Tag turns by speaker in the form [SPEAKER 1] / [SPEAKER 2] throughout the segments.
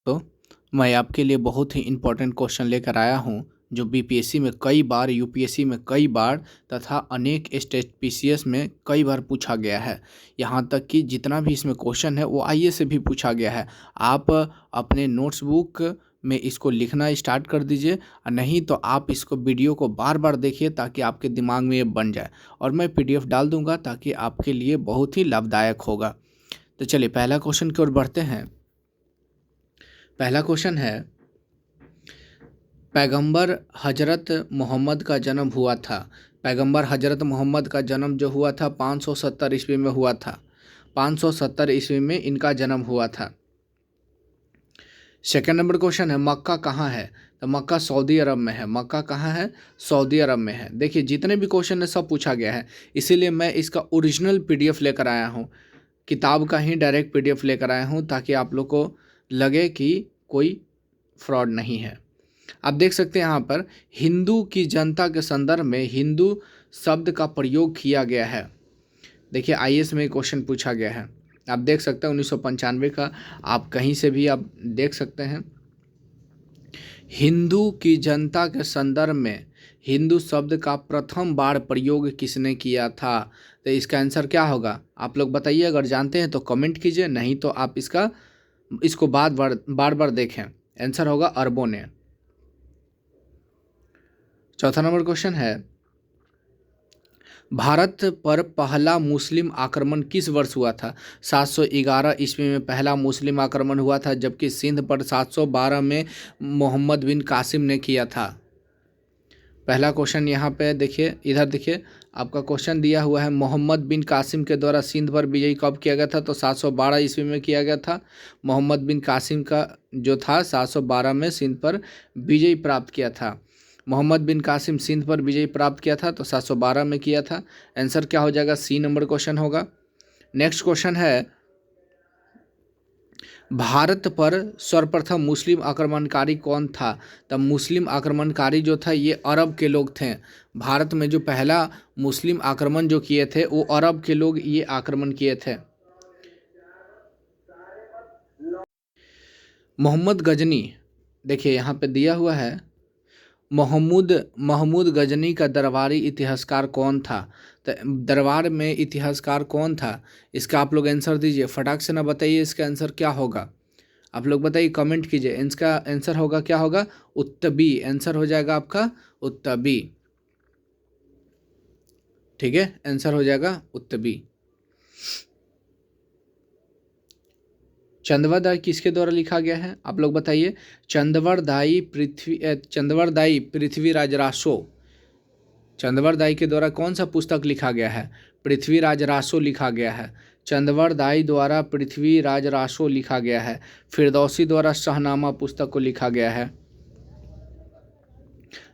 [SPEAKER 1] तो मैं आपके लिए बहुत ही इम्पोर्टेंट क्वेश्चन लेकर आया हूँ जो बीपीएससी में कई बार, यूपीएससी में कई बार तथा अनेक स्टेट पीसीएस में कई बार पूछा गया है। यहाँ तक कि जितना भी इसमें क्वेश्चन है वो आईए से भी पूछा गया है। आप अपने नोट्स बुक में इसको लिखना स्टार्ट कर दीजिए, और नहीं तो आप इसको वीडियो को बार बार देखिए ताकि आपके दिमाग में ये बन जाए, और मैं पीडीएफ डाल दूंगा ताकि आपके लिए बहुत ही लाभदायक होगा। तो चलिए पहला क्वेश्चन की ओर बढ़ते हैं। पहला क्वेश्चन है, पैगंबर हजरत मोहम्मद का जन्म हुआ था। पैगंबर हजरत मोहम्मद का जन्म जो हुआ था 570 ईस्वी में हुआ था। 570 ईस्वी में इनका जन्म हुआ था। सेकंड नंबर क्वेश्चन है, मक्का कहाँ है? तो मक्का सऊदी अरब में है। मक्का कहाँ है? सऊदी अरब में है। देखिए जितने भी क्वेश्चन है सब पूछा गया है, इसीलिए मैं इसका ओरिजिनल पीडीएफ लेकर आया हूँ। किताब का ही डायरेक्ट पीडीएफ लेकर आया हूँ ताकि आप लोग को लगे कि कोई फ्रॉड नहीं है। आप देख सकते हैं यहाँ पर हिंदू की जनता के संदर्भ में हिंदू शब्द का प्रयोग किया गया है। देखिए आईएएस में क्वेश्चन पूछा गया है, आप देख सकते हैं 1995 का, आप कहीं से भी आप देख सकते हैं। हिंदू की जनता के संदर्भ में हिंदू शब्द का प्रथम बार प्रयोग किसने किया था? तो इसका आंसर क्या होगा आप लोग बताइए। अगर जानते हैं तो कमेंट कीजिए, नहीं तो आप इसको बार बार देखें। आंसर होगा अरबों ने। चौथा नंबर क्वेश्चन है, भारत पर पहला मुस्लिम आक्रमण किस वर्ष हुआ था? 711 ईस्वी में पहला मुस्लिम आक्रमण हुआ था, जबकि सिंध पर 712 में मोहम्मद बिन कासिम ने किया था। पहला क्वेश्चन यहाँ पे देखिए, इधर देखिए आपका क्वेश्चन दिया हुआ है, मोहम्मद बिन कासिम के द्वारा सिंध पर विजय कब किया गया था? तो 712 ईस्वी में किया गया था। मोहम्मद बिन कासिम का जो था 712 में सिंध पर विजय प्राप्त किया था। मोहम्मद बिन कासिम सिंध पर विजय प्राप्त किया था तो 712 में किया था। आंसर क्या हो जाएगा? सी नंबर क्वेश्चन होगा। नेक्स्ट क्वेश्चन है, भारत पर सर्वप्रथम मुस्लिम आक्रमणकारी कौन था? तब मुस्लिम आक्रमणकारी जो था ये अरब के लोग थे। भारत में जो पहला मुस्लिम आक्रमण जो किए थे वो अरब के लोग ये आक्रमण किए थे। मोहम्मद गजनी, देखिए यहाँ पे दिया हुआ है, महमूद गजनी का दरबारी इतिहासकार कौन था? तो दरबार में इतिहासकार कौन था? इसका आप लोग आंसर दीजिए, फटाक से ना बताइए इसका आंसर क्या होगा। आप लोग बताइए, कमेंट कीजिए। इसका आंसर होगा क्या होगा? उत्तबी। आंसर हो जाएगा आपका उत्तबी। ठीक है, आंसर हो जाएगा उत्तबी। चंदवरदाई किसके द्वारा लिखा गया है? आप लोग बताइए। चंदवरदाई पृथ्वीराज रासो। चंदवरदाई के द्वारा कौन सा पुस्तक लिखा गया है? पृथ्वीराज रासो लिखा गया है। चंदवरदाई द्वारा पृथ्वीराज रासो लिखा गया है। फिरदौसी द्वारा शाहनामा पुस्तक को लिखा गया है।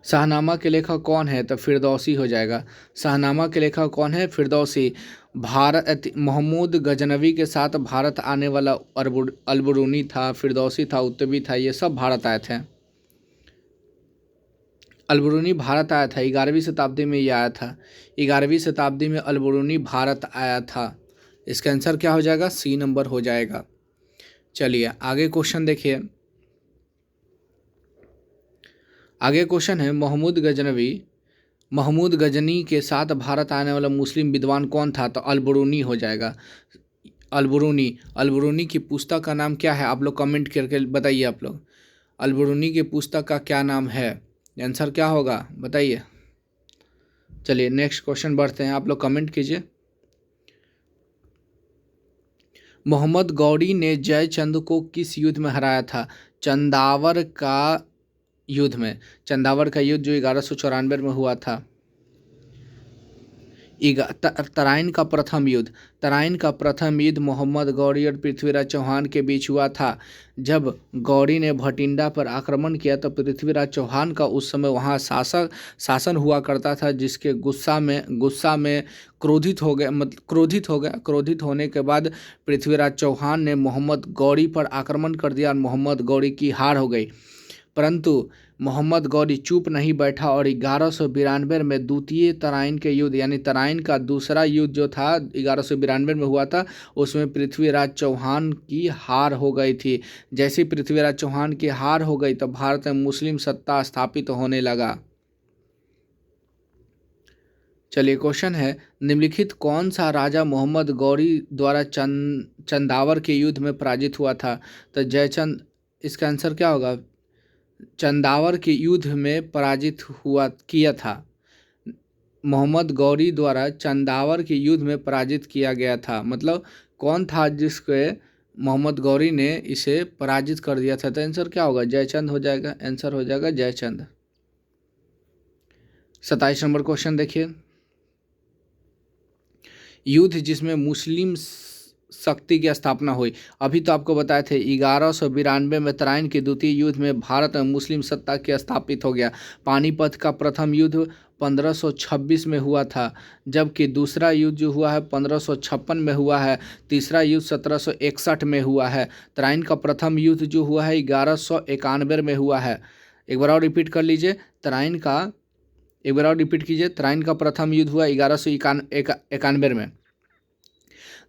[SPEAKER 1] शाहनामा के लेखक कौन है? तो फिरदौसी हो जाएगा। शाहनामा के लेखक कौन है? फिरदौसी। भारत महमूद गजनवी के साथ भारत आने वाला अलबरूनी था, फिरदौसी था, उत्तबी था, ये सब भारत आए थे। अलबरूनी भारत आया था 11वीं शताब्दी में, ये आया था 11वीं शताब्दी में अलबरूनी भारत आया था। इसका आंसर क्या हो जाएगा? सी नंबर हो जाएगा। चलिए आगे क्वेश्चन देखिए। आगे क्वेश्चन है, महमूद गजनी के साथ भारत आने वाला मुस्लिम विद्वान कौन था? तो अलबरूनी हो जाएगा। अलबरूनी की पुस्तक का नाम क्या है? आप लोग कमेंट करके बताइए। आप लोग अलबरूनी की पुस्तक का क्या नाम है? आंसर क्या होगा बताइए। चलिए नेक्स्ट क्वेश्चन बढ़ते हैं, आप लोग कमेंट कीजिए। मोहम्मद गौरी ने जयचंद को किस युद्ध में हराया था? चंदावर का युद्ध में। चंदावर का युद्ध जो 1194 में हुआ था। तराइन का प्रथम युद्ध मोहम्मद गौरी और पृथ्वीराज चौहान के बीच हुआ था। जब गौरी ने भटिंडा पर आक्रमण किया तो पृथ्वीराज चौहान का उस समय वहाँ शासन हुआ करता था, जिसके गुस्सा में क्रोधित होने के बाद पृथ्वीराज चौहान ने मोहम्मद गौरी पर आक्रमण कर दिया और मोहम्मद गौरी की हार हो गई। परंतु मोहम्मद गौरी चुप नहीं बैठा और 1192 में द्वितीय तराइन के युद्ध यानी तराइन का दूसरा युद्ध जो था 1192 में हुआ था, उसमें पृथ्वीराज चौहान की हार हो गई थी। जैसे ही पृथ्वीराज चौहान की हार हो गई तो भारत में मुस्लिम सत्ता स्थापित होने लगा। चलिए क्वेश्चन है, निम्नलिखित कौन सा राजा मोहम्मद गौरी द्वारा चंदावर के युद्ध में पराजित हुआ था? तो जयचंद, इसका आंसर क्या होगा? चंदावर के युद्ध में पराजित हुआ किया था। मोहम्मद गौरी द्वारा चंदावर के युद्ध में पराजित किया गया था। मतलब कौन था जिसके मोहम्मद गौरी ने इसे पराजित कर दिया था? तो आंसर क्या होगा? जयचंद हो जाएगा। आंसर हो जाएगा जयचंद। 27 नंबर क्वेश्चन देखिए, युद्ध जिसमें मुस्लिम शक्ति की स्थापना हुई। अभी तो आपको बताए थे 1192 में तराइन के द्वितीय युद्ध में भारत में मुस्लिम सत्ता की स्थापित हो गया। पानीपत का प्रथम युद्ध 1526 में हुआ था, जबकि दूसरा युद्ध जो हुआ है 1556 में हुआ है। तीसरा युद्ध 1761 में हुआ है। तराइन का प्रथम युद्ध जो हुआ है 1191 में हुआ है। एक बार और रिपीट कर लीजिए, तराइन का एक बार और रिपीट कीजिए। तराइन का प्रथम युद्ध हुआ 1191 में।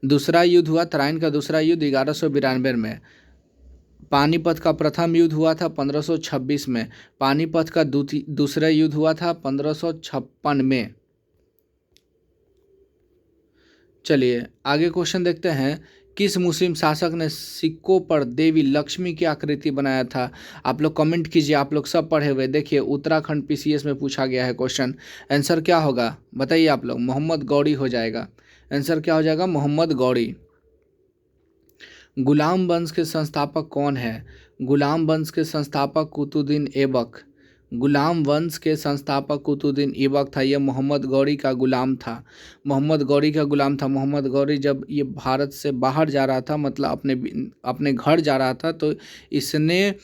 [SPEAKER 1] दूसरा युद्ध हुआ तराइन का दूसरा युद्ध 1192 में। पानीपत का प्रथम युद्ध हुआ था 1526 में। पानीपत का दूसरा युद्ध हुआ था 1556 में। चलिए आगे क्वेश्चन देखते हैं, किस मुस्लिम शासक ने सिक्कों पर देवी लक्ष्मी की आकृति बनाया था? आप लोग कमेंट कीजिए, आप लोग सब पढ़े हुए। देखिए उत्तराखंड पीसीएस में पूछा गया है क्वेश्चन। आंसर क्या होगा बताइए आप लोग? मोहम्मद गौरी हो जाएगा। आंसर क्या हो जाएगा? मोहम्मद गौरी। गुलाम वंश के संस्थापक कौन है? गुलाम वंश के संस्थापक कुतुद्दीन ऐबक। गुलाम वंश के संस्थापक कुतुद्दीन ऐबक था। यह मोहम्मद गौरी का गुलाम था। मोहम्मद गौरी का गुलाम था। मोहम्मद गौरी जब ये भारत से बाहर जा रहा था, मतलब अपने घर जा रहा था, तो इसने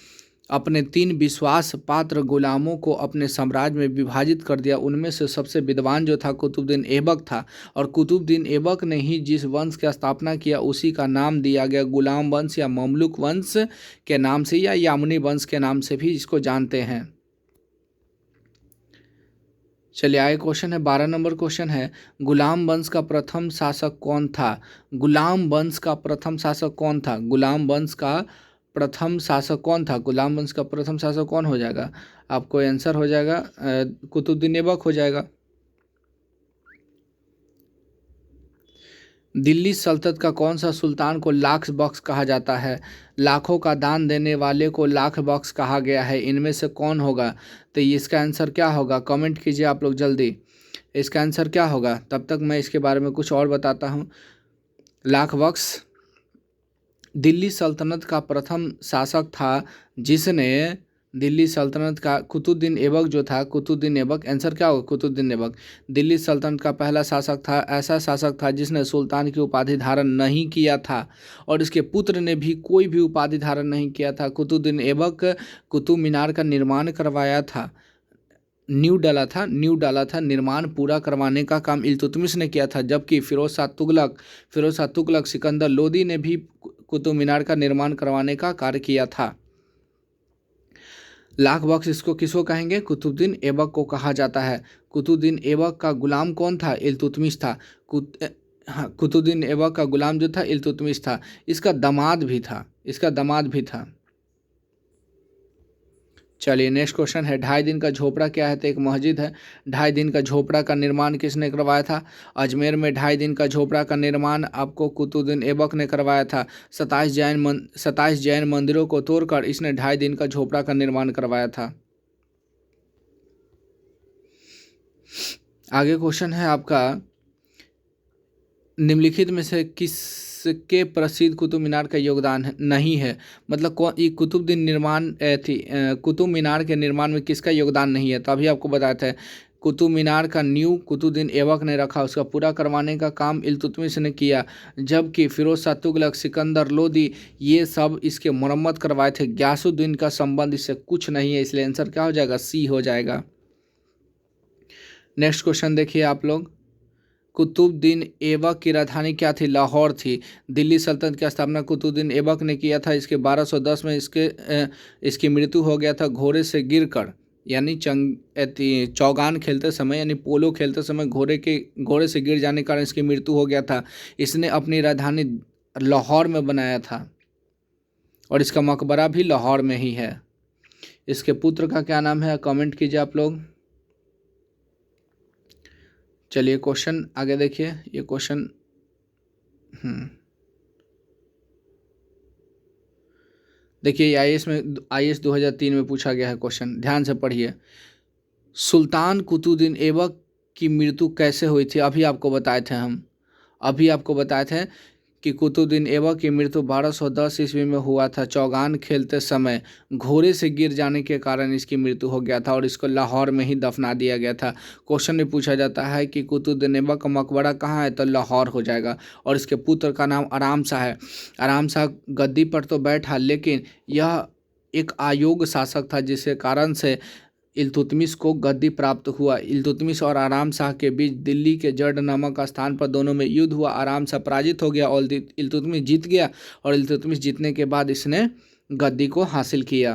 [SPEAKER 1] अपने 3 विश्वास पात्र गुलामों को अपने साम्राज्य में विभाजित कर दिया। उनमें से सबसे विद्वान जो था कुतुबुद्दीन ऐबक था, और कुतुबुद्दीन ऐबक ने ही जिस वंश की स्थापना किया उसी का नाम दिया गया गुलाम वंश या ममलुक वंश के नाम से, या यामुनी वंश के नाम से भी इसको जानते हैं। चलिए आगे क्वेश्चन है, 12 नंबर क्वेश्चन है, गुलाम वंश का प्रथम शासक कौन था? गुलाम वंश का प्रथम शासक कौन था? गुलाम वंश का प्रथम शासक कौन था? गुलाम वंश का प्रथम शासक कौन हो जाएगा? आपको आंसर हो जाएगा कुतुबुद्दीन ऐबक हो जाएगा। दिल्ली सल्तनत का कौन सा सुल्तान को लाख बख्श कहा जाता है? लाखों का दान देने वाले को लाख बख्श कहा गया है। इनमें से कौन होगा? तो इसका आंसर क्या होगा? कमेंट कीजिए आप लोग जल्दी, इसका आंसर क्या होगा? तब तक मैं इसके बारे में कुछ और बताता हूँ। लाख बख्श दिल्ली सल्तनत का प्रथम शासक था, जिसने दिल्ली सल्तनत का कुतुबुद्दीन ऐबक जो था, कुतुबुद्दीन ऐबक। आंसर क्या होगा? कुतुबुद्दीन ऐबक दिल्ली सल्तनत का पहला शासक था। ऐसा शासक था जिसने सुल्तान की उपाधि धारण नहीं किया था, और इसके पुत्र ने भी कोई भी उपाधि धारण नहीं किया था। कुतुबुद्दीन ऐबक कुतुब मीनार का निर्माण करवाया था, नींव डाला था। निर्माण पूरा करवाने का काम इल्तुतमिश ने किया था, जबकि फिरोज शाह तुगलक सिकंदर लोदी ने भी कुतुब मीनार का निर्माण करवाने का कार्य किया था। लाख बख्श इसको किसको कहेंगे? कुतुबुद्दीन ऐबक को कहा जाता है। कुतुबुद्दीन ऐबक का गुलाम कौन था? इल्तुतमिश था। कुतुबुद्दीन ऐबक का गुलाम जो था इल्तुतमिश था। इसका दामाद भी था। चलिए नेक्स्ट क्वेश्चन है, 2.5 दिन का झोपड़ा क्या है? तो एक मस्जिद है। 2.5 दिन का झोपड़ा का निर्माण किसने करवाया था? अजमेर में 2.5 दिन का झोपड़ा का निर्माण आपको कुतुबुद्दीन ऐबक ने करवाया था। 27 जैन मंदिरों को तोड़कर इसने 2.5 दिन का झोपड़ा का निर्माण करवाया था। आगे क्वेश्चन है आपका, निम्नलिखित में से किसके प्रसिद्ध कुतुब मीनार का योगदान नहीं है? मतलब कुतुब मीनार के निर्माण में किसका योगदान नहीं है? तभी आपको बताया था, कुतुब मीनार का नींव कुतुबुद्दीन ऐबक ने रखा, उसका पूरा करवाने का काम इल्तुतमिश ने किया, जबकि फिरोज शाह तुगलक, सिकंदर लोदी ये सब इसके मरम्मत करवाए थे। गयासुद्दीन का संबंध इससे कुछ नहीं है, इसलिए आंसर क्या हो जाएगा? सी हो जाएगा। नेक्स्ट क्वेश्चन देखिए आप लोग, कुतुबुद्दीन ऐबक की राजधानी क्या थी? लाहौर थी। दिल्ली सल्तनत की स्थापना कुतुबुद्दीन ऐबक ने किया था। इसके 1210 में इसकी मृत्यु हो गया था घोड़े से गिरकर, यानी चौगान खेलते समय यानी पोलो खेलते समय घोड़े से गिर जाने के कारण इसकी मृत्यु हो गया था। इसने अपनी राजधानी लाहौर में बनाया था और इसका मकबरा भी लाहौर में ही है। इसके पुत्र का क्या नाम है? कमेंट कीजिए आप लोग। चलिए क्वेश्चन आगे देखिए। ये क्वेश्चन देखिए आईएएस 2003 में पूछा गया है क्वेश्चन, ध्यान से पढ़िए। सुल्तान कुतुबुद्दीन ऐबक की मृत्यु कैसे हुई थी? अभी आपको बताए थे कि कुतुबुद्दीन ऐबक की मृत्यु 1210 ईस्वी में हुआ था। चौगान खेलते समय घोड़े से गिर जाने के कारण इसकी मृत्यु हो गया था और इसको लाहौर में ही दफना दिया गया था। क्वेश्चन में पूछा जाता है कि कुतुबुद्दीन ऐबक का मकबरा कहाँ है, तो लाहौर हो जाएगा। और इसके पुत्र का नाम आराम शाह है। आराम शाह गद्दी पर तो बैठा, लेकिन यह एक अयोग्य शासक था, जिसके कारण से इल्तुतमिश को गद्दी प्राप्त हुआ। इल्तुतमिश और आराम शाह के बीच दिल्ली के जड़ नामक स्थान पर दोनों में युद्ध हुआ। आराम शाह पराजित हो गया और इल्तुतमिश जीत गया, और इल्तुतमिश जीतने के बाद इसने गद्दी को हासिल किया।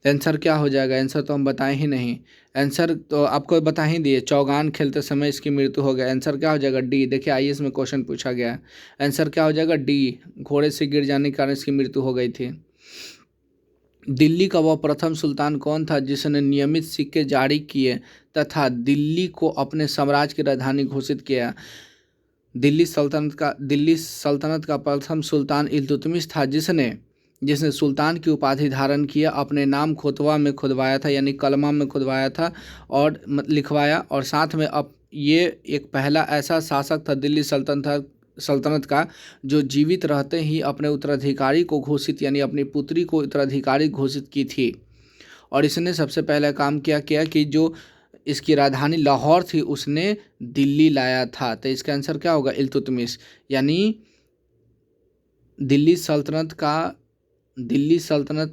[SPEAKER 1] आंसर क्या हो जाएगा? आंसर तो हम बताएं ही नहीं। आंसर तो आपको बता ही दिए, चौगान खेलते समय इसकी मृत्यु हो गया। आंसर क्या हो जाएगा? डी। देखिए आईएएस में क्वेश्चन पूछा गया है, आंसर क्या हो जाएगा? डी। घोड़े से गिर जाने के कारण इसकी मृत्यु हो गई थी। दिल्ली का वह प्रथम सुल्तान कौन था जिसने नियमित सिक्के जारी किए तथा दिल्ली को अपने साम्राज्य की राजधानी घोषित किया? दिल्ली सल्तनत का प्रथम सुल्तान इल्तुतमिश था, जिसने सुल्तान की उपाधि धारण किया, अपने नाम खोतवा में खुदवाया था, यानी कलमा में खुदवाया था और लिखवाया। और साथ में अब ये एक पहला ऐसा शासक था दिल्ली सल्तनत का जो जीवित रहते ही अपने उत्तराधिकारी को घोषित, यानी अपनी पुत्री को उत्तराधिकारी घोषित की थी। और इसने सबसे पहला काम क्या किया कि जो इसकी राजधानी लाहौर थी उसने दिल्ली लाया था। तो इसका आंसर क्या होगा? इल्तुतमिश। यानी दिल्ली सल्तनत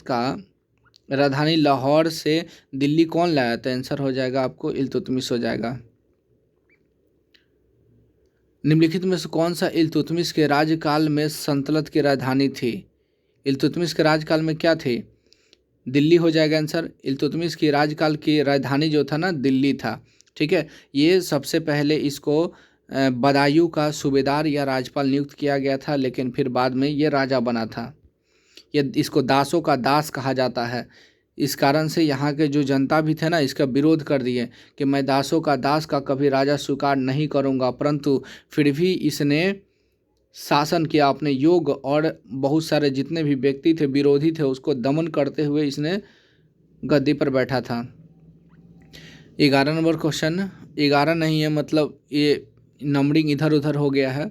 [SPEAKER 1] का राजधानी लाहौर से दिल्ली कौन लाया? तो आंसर हो जाएगा आपको इल्तुतमिश हो जाएगा। निम्नलिखित में से कौन सा इल्तुतमिश के राज्यकाल में सल्तनत की राजधानी थी? इल्तुतमिश के राज्यकाल में क्या थी? दिल्ली हो जाएगा आंसर। इल्तुतमिश की राज्यकाल की राजधानी जो था ना, दिल्ली था। ठीक है, ये सबसे पहले इसको बदायूं का सूबेदार या राज्यपाल नियुक्त किया गया था, लेकिन फिर बाद में ये राजा बना था। ये इसको दासों का दास कहा जाता है। इस कारण से यहाँ के जो जनता भी थे ना, इसका विरोध कर दिए कि मैं दासों का दास का कभी राजा स्वीकार नहीं करूँगा, परंतु फिर भी इसने शासन किया अपने योग्य, और बहुत सारे जितने भी व्यक्ति थे विरोधी थे उसको दमन करते हुए इसने गद्दी पर बैठा था। 11 नंबर क्वेश्चन, 11 नहीं है, मतलब ये नंबरिंग इधर उधर हो गया है।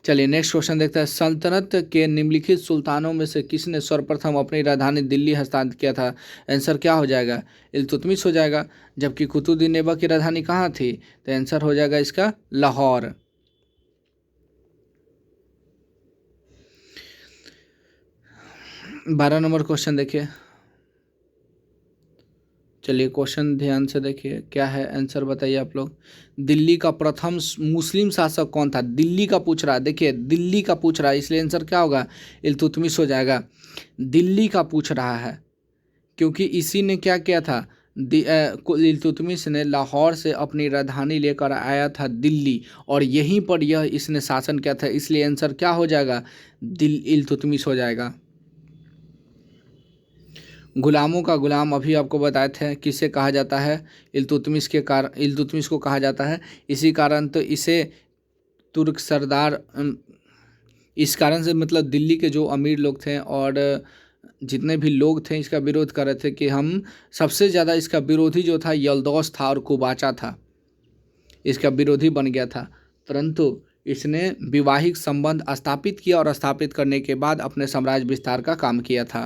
[SPEAKER 1] चलिए नेक्स्ट क्वेश्चन देखते हैं। सल्तनत के निम्नलिखित सुल्तानों में से किसने सर्वप्रथम अपनी राजधानी दिल्ली हस्तांतरित किया था? आंसर क्या हो जाएगा? इल्तुतमिश हो जाएगा। जबकि कुतुबुद्दीन ऐबक की राजधानी कहाँ थी? तो आंसर हो जाएगा इसका लाहौर। बारह नंबर क्वेश्चन देखिए। चलिए क्वेश्चन ध्यान से देखिए क्या है, आंसर बताइए आप लोग। दिल्ली का प्रथम मुस्लिम शासक कौन था? दिल्ली का पूछ रहा है, देखिए दिल्ली का पूछ रहा है, इसलिए आंसर क्या होगा? इल्तुतमिश हो जाएगा। दिल्ली का पूछ रहा है क्योंकि इसी ने क्या किया था, इल्तुतमिश ने लाहौर से अपनी राजधानी लेकर आया था दिल्ली, और यहीं पर यह इसने शासन किया था, इसलिए आंसर क्या हो जाएगा? इल्तुतमिश हो जाएगा। गुलामों का गुलाम अभी आपको बताए थे किसे कहा जाता है? इल्तुतमिश को कहा जाता है। इसी कारण तो इसे तुर्क सरदार, इस कारण से मतलब दिल्ली के जो अमीर लोग थे और जितने भी लोग थे इसका विरोध कर रहे थे कि हम सबसे ज़्यादा इसका विरोधी जो था यल्दौस था और कुबाचा था, इसका विरोधी बन गया था। परंतु इसने वैवाहिक संबंध स्थापित किया और स्थापित करने के बाद अपने साम्राज्य विस्तार का काम किया था।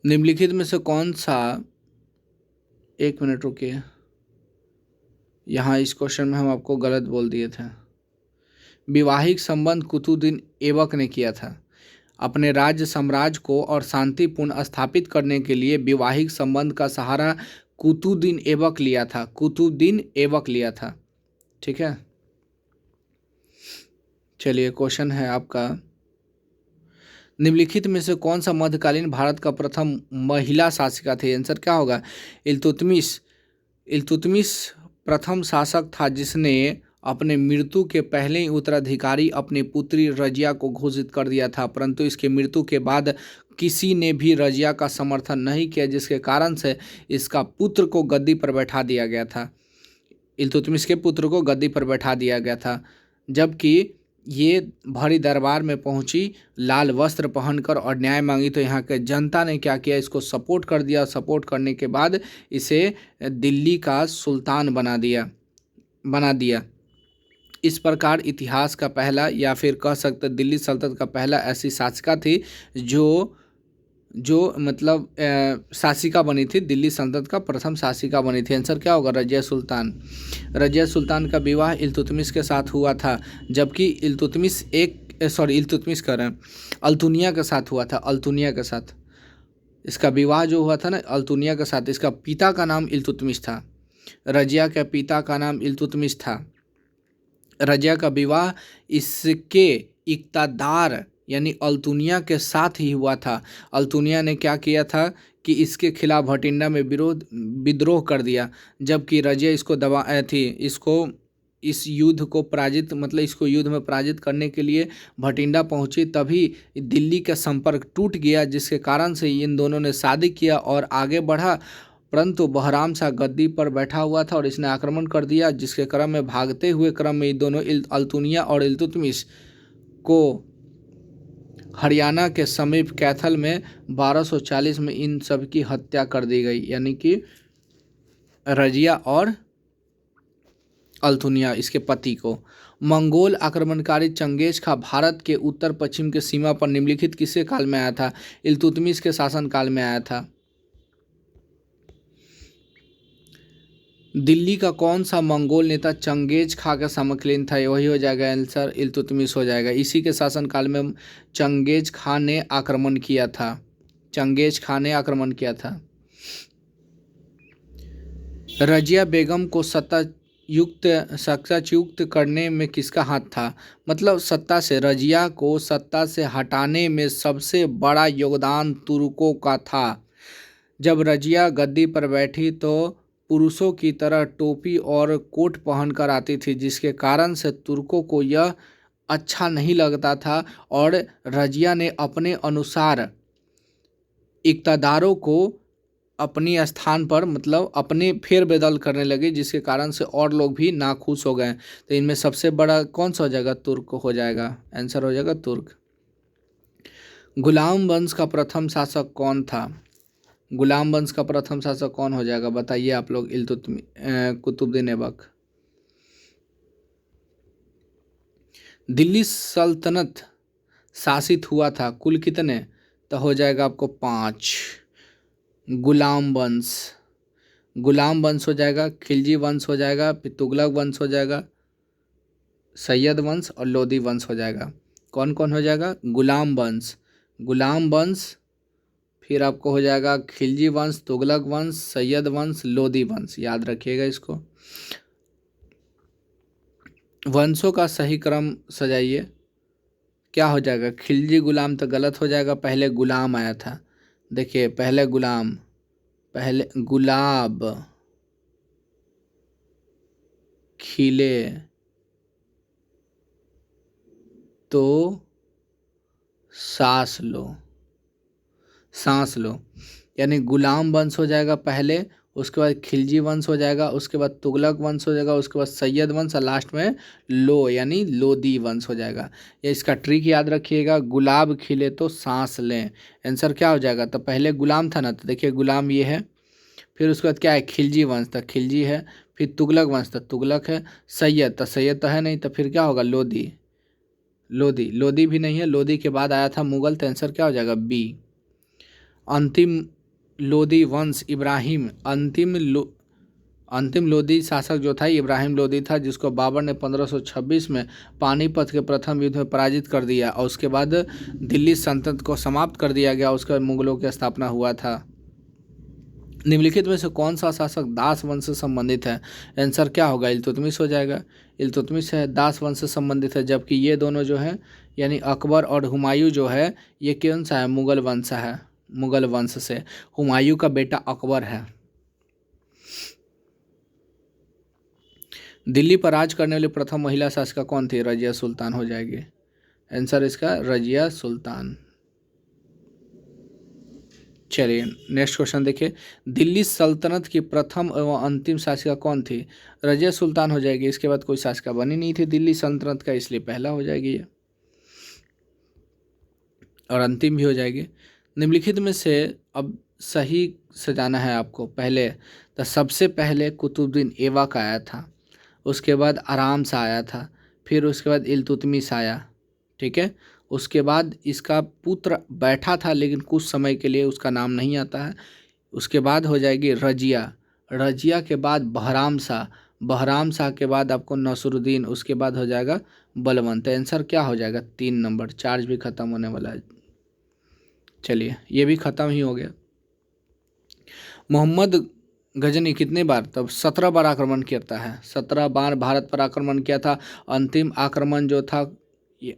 [SPEAKER 1] निम्नलिखित में से कौन सा, एक मिनट रुकिए, यहाँ इस क्वेश्चन में हम आपको गलत बोल दिए थे। वैवाहिक संबंध कुतुबुद्दीन ऐबक ने किया था। अपने राज्य साम्राज्य को और शांतिपूर्ण स्थापित करने के लिए वैवाहिक संबंध का सहारा कुतुबुद्दीन ऐबक लिया था। कुतुबुद्दीन ऐबक लिया था। ठीक है, चलिए क्वेश्चन है आपका, निम्नलिखित में से कौन सा मध्यकालीन भारत का प्रथम महिला शासिका थी? आंसर क्या होगा? इल्तुतमिश। इल्तुतमिश प्रथम शासक था जिसने अपने मृत्यु के पहले ही उत्तराधिकारी अपनी पुत्री रजिया को घोषित कर दिया था, परंतु इसके मृत्यु के बाद किसी ने भी रजिया का समर्थन नहीं किया, जिसके कारण से इसका पुत्र को गद्दी पर बैठा दिया गया था। इल्तुतमिश के पुत्र को गद्दी पर बैठा दिया गया था, जबकि ये भरी दरबार में पहुंची लाल वस्त्र पहनकर और न्याय मांगी, तो यहाँ के जनता ने क्या किया, इसको सपोर्ट कर दिया। सपोर्ट करने के बाद इसे दिल्ली का सुल्तान बना दिया। इस प्रकार इतिहास का पहला, या फिर कह सकते दिल्ली सल्तनत का पहला ऐसी शासिका थी जो मतलब शासिका बनी थी। दिल्ली सल्तनत का प्रथम शासिका बनी थी। आंसर क्या होगा? रजिया सुल्तान। रजिया सुल्तान का विवाह इल्तुतमिश के साथ हुआ था, जबकि इल्तुतमिश अल्तुनिया के साथ हुआ था। अल्तुनिया के साथ इसका विवाह जो हुआ था ना, अल्तुनिया के साथ। इसका पिता का नाम इल्तुतमिश था। रजिया के पिता का नाम इल्तुतमिश था। रजिया का विवाह इसके इक़्तिदार यानी अल्तुनिया के साथ ही हुआ था। अल्तुनिया ने क्या किया था कि इसके खिलाफ भटिंडा में विद्रोह कर दिया, जबकि रजिया इसको युद्ध में पराजित करने के लिए भटिंडा पहुंची। तभी दिल्ली का संपर्क टूट गया, जिसके कारण से इन दोनों ने शादी किया और आगे बढ़ा। परंतु बहराम शाह गद्दी पर बैठा हुआ था और इसने आक्रमण कर दिया, जिसके क्रम में भागते हुए क्रम में दोनों अल्तुनिया और इल्तुतमिश को हरियाणा के समीप कैथल में 1240 में इन सब की हत्या कर दी गई, यानी कि रजिया और अल्तुनिया, इसके पति को। मंगोल आक्रमणकारी चंगेज खां भारत के उत्तर पश्चिम के सीमा पर निम्नलिखित किसके काल में आया था? इल्तुतमिश के शासन काल में आया था। दिल्ली का कौन सा मंगोल नेता चंगेज खां का समकालीन था? वही हो जाएगा आंसर, इल्तुतमिश हो जाएगा। इसी के शासनकाल में चंगेज खां ने आक्रमण किया था। रजिया बेगम को सत्ताच्युत करने में किसका हाथ था? मतलब रजिया को सत्ता से हटाने में सबसे बड़ा योगदान तुर्कों का था। जब रजिया गद्दी पर बैठी तो पुरुषों की तरह टोपी और कोट पहनकर आती थी, जिसके कारण से तुर्कों को यह अच्छा नहीं लगता था और रजिया ने अपने अनुसार इक़्तिदारों को अपनी स्थान पर मतलब अपने फेरबदल करने लगे, जिसके कारण से और लोग भी नाखुश हो गए। तो इनमें सबसे बड़ा कौन सा हो जाएगा? तुर्क हो जाएगा। आंसर हो जाएगा तुर्क। गुलाम वंश का प्रथम शासक कौन था? गुलाम वंश का प्रथम शासक कौन हो जाएगा? बताइए आप लोग। कुतुबुद्दीन ऐबक। दिल्ली सल्तनत शासित हुआ था कुल कितने? तो हो जाएगा आपको 5। गुलाम वंश हो जाएगा, खिलजी वंश हो जाएगा, फिर तुगलक वंश हो जाएगा, सैयद वंश और लोदी वंश हो जाएगा। कौन कौन हो जाएगा? गुलाम वंश, फिर आपको हो जाएगा खिलजी वंश, तुगलक वंश, सैयद वंश, लोदी वंश। याद रखिएगा इसको। वंशों का सही क्रम सजाइए। क्या हो जाएगा? खिलजी गुलाम तो गलत हो जाएगा, पहले गुलाम आया था। देखिए पहले गुलाब खिले तो सांस लो, यानी गुलाम वंश हो जाएगा पहले, उसके बाद खिलजी वंश हो जाएगा, उसके बाद तुगलक वंश हो जाएगा, उसके बाद सैयद वंश और लास्ट में यानी लोदी वंश हो जाएगा। ये इसका ट्रिक याद रखिएगा। गुलाब खिले तो सांस लें। आंसर क्या हो जाएगा? तो पहले गुलाम था ना, तो देखिए गुलाम ये है, फिर उसके बाद क्या है? खिलजी वंश, तो खिलजी है, फिर तुगलक वंश, तो तुगलक है, सैयद तो है नहीं, तो फिर क्या होगा? लोदी भी नहीं है। लोदी के बाद आया था मुगल, तो आंसर क्या हो जाएगा? बी। अंतिम लोदी वंश इब्राहिम अंतिम लोधी शासक जो था इब्राहिम लोधी था, जिसको बाबर ने 1526 में पानीपत के प्रथम युद्ध में पराजित कर दिया और उसके बाद दिल्ली सल्तनत को समाप्त कर दिया गया। उसके बाद मुगलों की स्थापना हुआ था। निम्नलिखित में से कौन सा शासक दास वंश से संबंधित है? आंसर क्या होगा? इल्तुतमिश हो जाएगा। इल्तुतमिश है दास वंश से संबंधित है, जबकि ये दोनों जो है यानी अकबर और हुमायूं जो है ये कौन सा है? मुगल वंश है। मुगल वंश से हुमायूं का बेटा अकबर है। दिल्ली पर राज करने वाली प्रथम महिला शासिका कौन थी? रजिया सुल्तान हो जाएगी। आंसर इसका रजिया सुल्तान। चलिए नेक्स्ट क्वेश्चन देखिए, दिल्ली सल्तनत की प्रथम एवं अंतिम शासिका कौन थी? रजिया सुल्तान हो जाएगी। इसके बाद कोई शासिका बनी नहीं थी दिल्ली सल्तनत का, इसलिए पहला हो जाएगी ये, और अंतिम भी हो जाएगी। निम्नलिखित में से अब सही सजाना है आपको। पहले तो सबसे पहले कुतुबुद्दीन ऐबक आया था, उसके बाद आराम सा आया था, फिर उसके बाद इल्तुतमिश आया, ठीक है। उसके बाद इसका पुत्र बैठा था लेकिन कुछ समय के लिए, उसका नाम नहीं आता है। उसके बाद हो जाएगी रजिया, रजिया के बाद बहराम शाह, बहराम शाह के बाद आपको नसरुद्दीन, उसके बाद हो जाएगा बलवंत। आंसर क्या हो जाएगा? 3 नंबर। चार्ज भी ख़त्म होने वाला है। चलिए ये भी ख़त्म ही हो गया। मोहम्मद गजनी कितने बार? तब 17 बार आक्रमण करता है। 17 बार भारत पर आक्रमण किया था। अंतिम आक्रमण जो था ये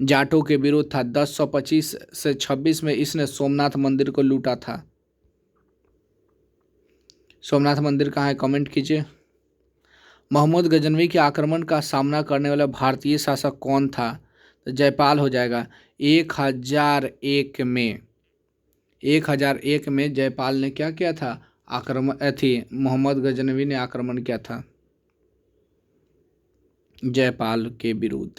[SPEAKER 1] जाटों के विरुद्ध था। 1025 से 26 में इसने सोमनाथ मंदिर को लूटा था। सोमनाथ मंदिर कहाँ है? कमेंट कीजिए। मोहम्मद गजनवी के आक्रमण का सामना करने वाला भारतीय शासक कौन था? तो जयपाल हो जाएगा। 1001 में 1001 में जयपाल ने क्या किया था? आक्रमण थी मोहम्मद गजनवी ने आक्रमण किया था जयपाल के विरुद्ध।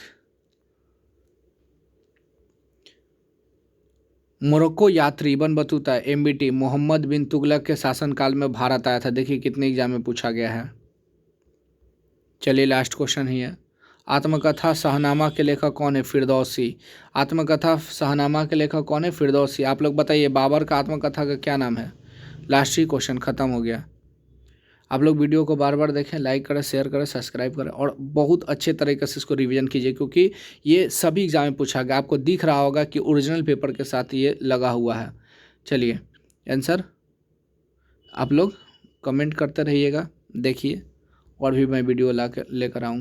[SPEAKER 1] मोरक्को यात्री इब्न बतूता एमबीटी मोहम्मद बिन तुगलक के शासनकाल में भारत आया था। देखिए कितने एग्जाम में पूछा गया है। चलिए लास्ट क्वेश्चन ही है। आत्मकथा शाहनामा के लेखक कौन है? फिरदौसी। आत्मकथा शाहनामा के लेखक कौन है? फिरदौसी। आप लोग बताइए बाबर का आत्मकथा का क्या नाम है? लास्ट ही क्वेश्चन, ख़त्म हो गया। आप लोग वीडियो को बार बार देखें, लाइक करें, शेयर करें, सब्सक्राइब करें और बहुत अच्छे तरीके से इसको रिवीजन कीजिए, क्योंकि ये सभी एग्जाम में पूछा गया। आपको दिख रहा होगा कि ओरिजिनल पेपर के साथ ये लगा हुआ है। चलिए आंसर आप लोग कमेंट करते रहिएगा। देखिए और भी मैं वीडियो लेकर आऊँगा।